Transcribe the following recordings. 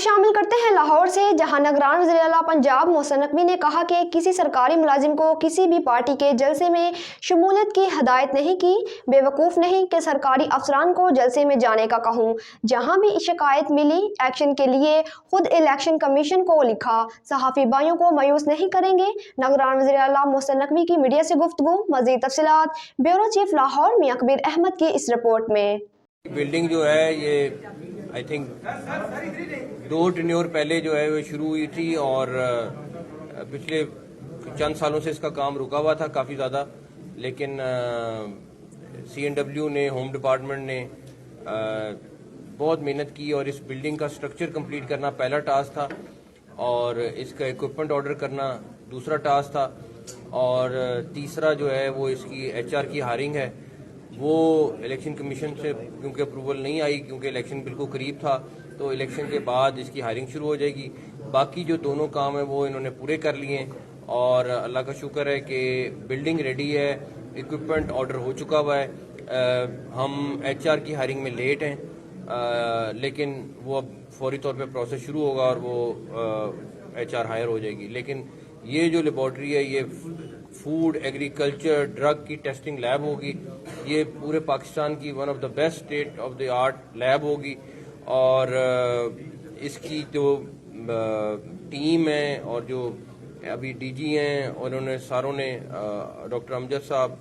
शामिल करते हैं लाहौर से, जहां निगरान वज़ीर-ए-आला पंजाब मोहसिन नकवी ने कहा कि किसी सरकारी मुलाजिम को किसी भी पार्टी के जलसे में शमूलियत की हदायत नहीं की। बेवकूफ़ नहीं कि सरकारी अफसरान को जलसे में जाने का कहूँ। जहां भी शिकायत मिली, एक्शन के लिए खुद इलेक्शन कमीशन को लिखा। सहाफ़ी भाइयों को मायूस नहीं करेंगे। निगरान वज़ीर-ए-आला मोहसिन नकवी की मीडिया से गुफ्तगू। मज़ीद तफसीलात ब्यूरो चीफ लाहौर मियां कबीर अहमद की इस रिपोर्ट में। बिल्डिंग जो है ये आई थिंक 2 टेन्योर पहले जो है वो शुरू हुई थी और पिछले चंद सालों से इसका काम रुका हुआ था काफ़ी ज़्यादा, लेकिन CNW ने, होम डिपार्टमेंट ने बहुत मेहनत की और इस बिल्डिंग का स्ट्रक्चर कंप्लीट करना पहला टास्क था और इसका इक्विपमेंट ऑर्डर करना दूसरा टास्क था और तीसरा जो है वो इसकी HR की हायरिंग है। वो इलेक्शन कमीशन से क्योंकि अप्रूवल नहीं आई, क्योंकि इलेक्शन बिल्कुल करीब था, तो इलेक्शन के बाद इसकी हायरिंग शुरू हो जाएगी। बाकी जो दोनों काम है वो इन्होंने पूरे कर लिए हैं और अल्लाह का शुक्र है कि बिल्डिंग रेडी है, इक्विपमेंट ऑर्डर हो चुका हुआ है। हम HR की हायरिंग में लेट हैं, लेकिन वो अब फौरी तौर पे प्रोसेस शुरू होगा और वो HR हायर हो जाएगी। लेकिन ये जो लेबॉर्ट्री है ये फूड, एग्रीकल्चर, ड्रग की टेस्टिंग लैब होगी। ये पूरे पाकिस्तान की one of the best state of the art lab होगी और इसकी जो टीम है और जो अभी DG हैं और उन्होंने सारों ने, डॉक्टर अमजद साहब,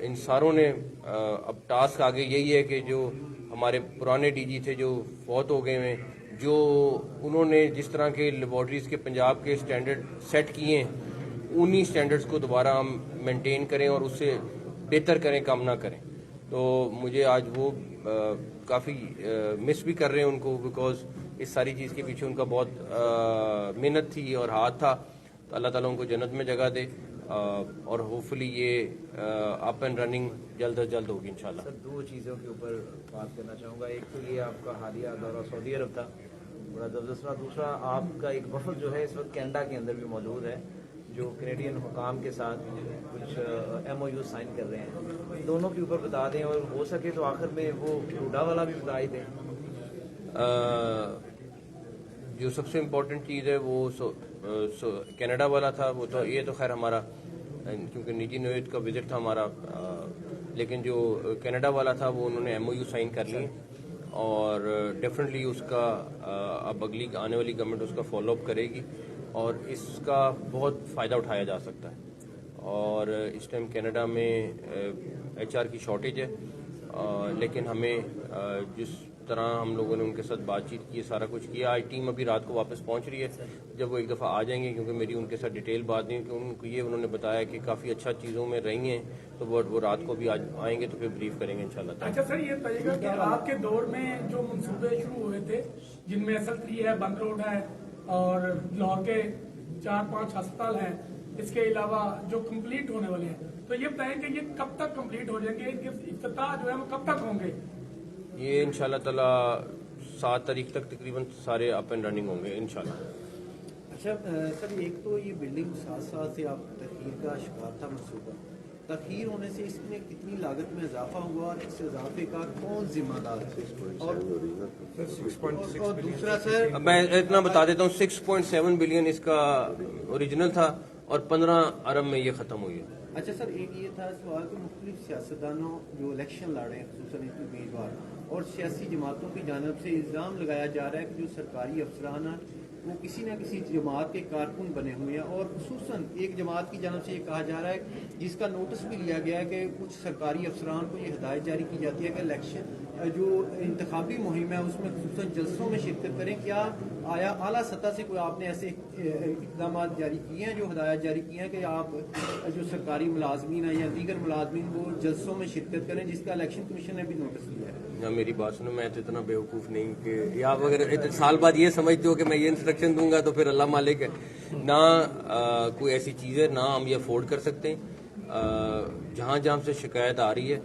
इन सारों ने अब टास्क आगे यही है कि जो हमारे पुराने DG थे जो फौत हो गए हैं, जो उन्होंने जिस तरह के लेबॉर्ट्रीज़ के पंजाब के स्टैंडर्ड सेट किए हैं, उन्हीं स्टैंडर्ड्स को दोबारा हम मेंटेन करें और उससे बेहतर करें, कम ना करें। तो मुझे आज वो काफ़ी मिस भी कर रहे हैं उनको, बिकॉज इस सारी चीज़ के पीछे उनका बहुत मेहनत थी और हाथ था। तो अल्लाह ताला उनको जन्नत में जगह दे और होपफुली ये अप एंड रनिंग जल्द अज जल्द होगी इंशाल्लाह। सर, 2 चीज़ों के ऊपर बात करना चाहूँगा। एक तो ये आपका हालिया दौरा सऊदी अरब था, बड़ा ज़बरदस्त। दूसरा आपका एक वफद जो है इस वक्त कनाडा के अंदर भी मौजूद है, जो कैनेडियन हुकाम के साथ कुछ MOU साइन कर रहे हैं। दोनों के ऊपर बता दें और हो सके तो आखिर में वो टूडा वाला भी बता ही दें। जो सबसे इम्पोर्टेंट चीज़ है वो कनाडा वाला था, वो तो ये तो खैर हमारा क्योंकि निजी नोयत का विजिट था हमारा, लेकिन जो कनाडा वाला था वो उन्होंने MOU साइन कर लिए और डेफिनेटली उसका अब अगली आने वाली गवर्नमेंट उसका फॉलोअप करेगी और इसका बहुत फ़ायदा उठाया जा सकता है। और इस टाइम कनाडा में HR की शॉर्टेज है, लेकिन हमें जिस तरह हम लोगों ने उनके साथ बातचीत की, सारा कुछ किया। आज टीम अभी रात को वापस पहुंच रही है, जब वो एक दफ़ा आ जाएंगे, क्योंकि मेरी उनके साथ डिटेल बात नहीं, कि उनको ये उन्होंने बताया कि काफ़ी अच्छा चीज़ों में रही हैं, तो वो रात को भी आज आएंगे तो फिर ब्रीफ करेंगे इंशाल्लाह। अच्छा सर, ये बताइएगा कि आपके दौर में जो मनसूबे शुरू हुए थे, जिनमें SL3 है, बंद रोड है और लाहौर के 4-5 अस्पताल हैं, इसके अलावा जो कंप्लीट होने वाले हैं, तो ये बताएं कि ये कब तक कंप्लीट हो जाएंगे, इनके इफ्तिताह जो है वो कब तक होंगे? ये इंशाल्लाह ताला 7 तारीख तक तकरीबन सारे अप एंड रनिंग होंगे इंशाल्लाह। अच्छा सर, एक तो ये बिल्डिंग 7 साल से आप तखीर का शिकार था मनसूबा, तखीर होने से इसमें कितनी लागत में इजाफा हुआ और इस इजाफे का कौन जिम्मेदार है? और दूसरा सर, मैं इतना बता देता हूँ, 6.7 बिलियन इसका ओरिजिनल था और 15 अरब में ये ख़त्म हुई है। अच्छा सर, एक ये था सवाल कि मुख्तलिफ सियासतदानों जो इलेक्शन लड़े हैं, खुसूसन उम्मीदवार और सियासी जमातों की जानब से इल्ज़ाम लगाया जा रहा है कि जो सरकारी अफसरान हैं वो किसी न किसी जमात के कारकुन बने हुए हैं और खुसूसन एक जमात की जानब से ये कहा जा रहा है, जिसका नोटिस भी लिया गया है, कि कुछ सरकारी अफसरान को ये हिदायत जारी की जाती है कि इलेक्शन जो इंतखाबी मुहिम है उसमें खुसूसन जलसों में शिरकत करें। क्या आया आला सतह से कोई आपने ऐसे इक़दाम जारी किए हैं, जो हिदायत जारी की हैं कि आप जो सरकारी मुलाजमीन हैं या दीगर मुलाजमीन वो जलसों में शिरकत करें, जिसका इलेक्शन कमीशन ने भी नोटिस लिया है? ना, मेरी बात सुनो, मैं तो इतना बेवकूफ़ नहीं कि आप अगर साल बाद ये समझते हो कि मैं ये इंस्ट्रक्शन दूंगा तो फिर अल्लाह मालिक है ना। कोई ऐसी चीज़ है ना हम ये अफोर्ड कर सकते हैं। जहाँ जहाँ से शिकायत आ रही है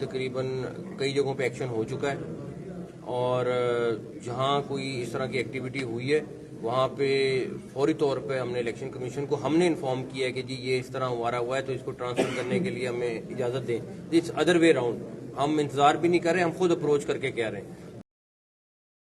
तकरीबन कई जगहों पे एक्शन हो चुका है और जहाँ कोई इस तरह की एक्टिविटी हुई है वहाँ पे फौरी तौर पे हमने इलेक्शन कमीशन को हमने इन्फॉर्म किया है कि जी ये इस तरह हमारा हुआ है, तो इसको ट्रांसफर करने के लिए हमें इजाज़त दें। इट्स अदर वे राउंड, हम इंतज़ार भी नहीं कर रहे, हम खुद अप्रोच करके कह रहे हैं।